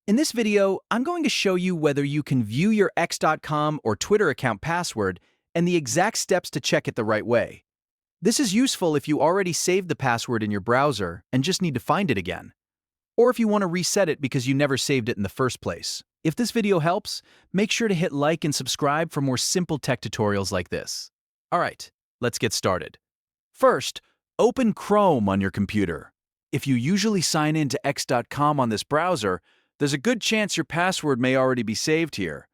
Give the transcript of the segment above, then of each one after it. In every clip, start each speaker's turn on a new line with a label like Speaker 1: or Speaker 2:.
Speaker 1: In this video, I'm going to show you whether you can view your x.com or Twitter account password and the exact steps to check it the right way. This is useful if you already saved the password in your browser and just need to find it again, or if you want to reset it because you never saved it in the first place. If this video helps, make sure to hit like and subscribe for more simple tech tutorials like this. Alright, let's get started. First, open Chrome on your computer. If you usually sign in to x.com on this browser, there's a good chance your password may already be saved here.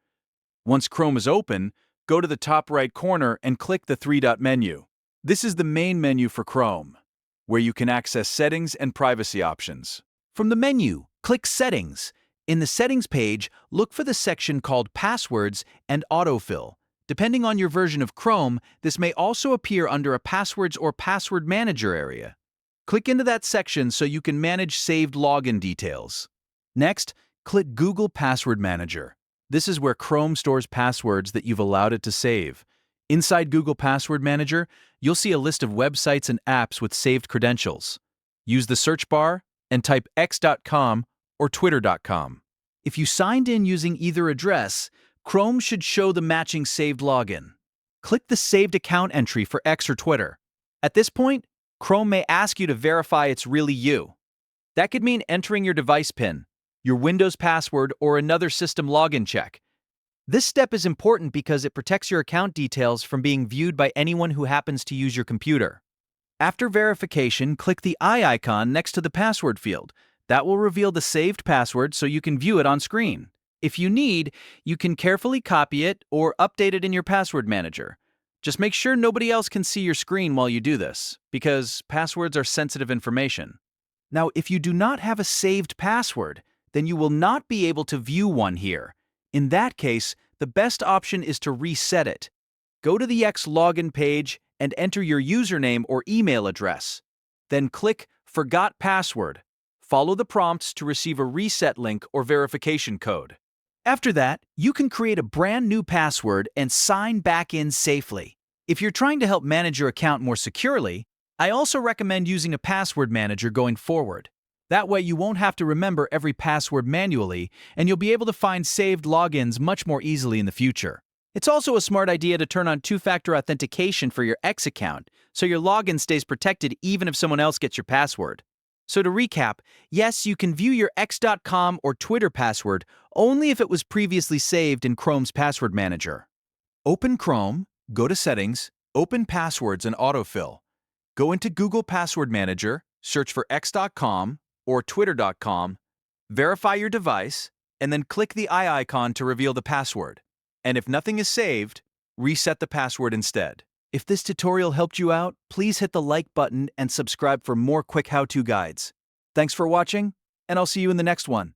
Speaker 1: Once Chrome is open, go to the top right corner and click the three-dot menu. This is the main menu for Chrome, where you can access settings and privacy options. From the menu, click Settings. In the Settings page, look for the section called Passwords and Autofill. Depending on your version of Chrome, this may also appear under a Passwords or Password Manager area. Click into that section so you can manage saved login details. Next, click Google Password Manager. This is where Chrome stores passwords that you've allowed it to save. Inside Google Password Manager, you'll see a list of websites and apps with saved credentials. Use the search bar and type x.com or twitter.com. If you signed in using either address, Chrome should show the matching saved login. Click the saved account entry for X or Twitter. At this point, Chrome may ask you to verify it's really you. That could mean entering your device PIN, your Windows password, or another system login check. This step is important because it protects your account details from being viewed by anyone who happens to use your computer. After verification, click the eye icon next to the password field. That will reveal the saved password so you can view it on screen. If you need, you can carefully copy it or update it in your password manager. Just make sure nobody else can see your screen while you do this, because passwords are sensitive information. Now, if you do not have a saved password, then you will not be able to view one here. In that case, the best option is to reset it. Go to the X login page and enter your username or email address. Then click Forgot Password. Follow the prompts to receive a reset link or verification code. After that, you can create a brand new password and sign back in safely. If you're trying to help manage your account more securely, I also recommend using a password manager going forward. That way you won't have to remember every password manually, and you'll be able to find saved logins much more easily in the future. It's also a smart idea to turn on two-factor authentication for your X account, so your login stays protected even if someone else gets your password. So to recap, yes, you can view your x.com or Twitter password only if it was previously saved in Chrome's password manager. Open Chrome, go to Settings, open Passwords and Autofill. Go into Google Password Manager, search for x.com or twitter.com, verify your device, and then click the eye icon to reveal the password. And if nothing is saved, reset the password instead. If this tutorial helped you out, please hit the like button and subscribe for more quick how-to guides. Thanks for watching, and I'll see you in the next one.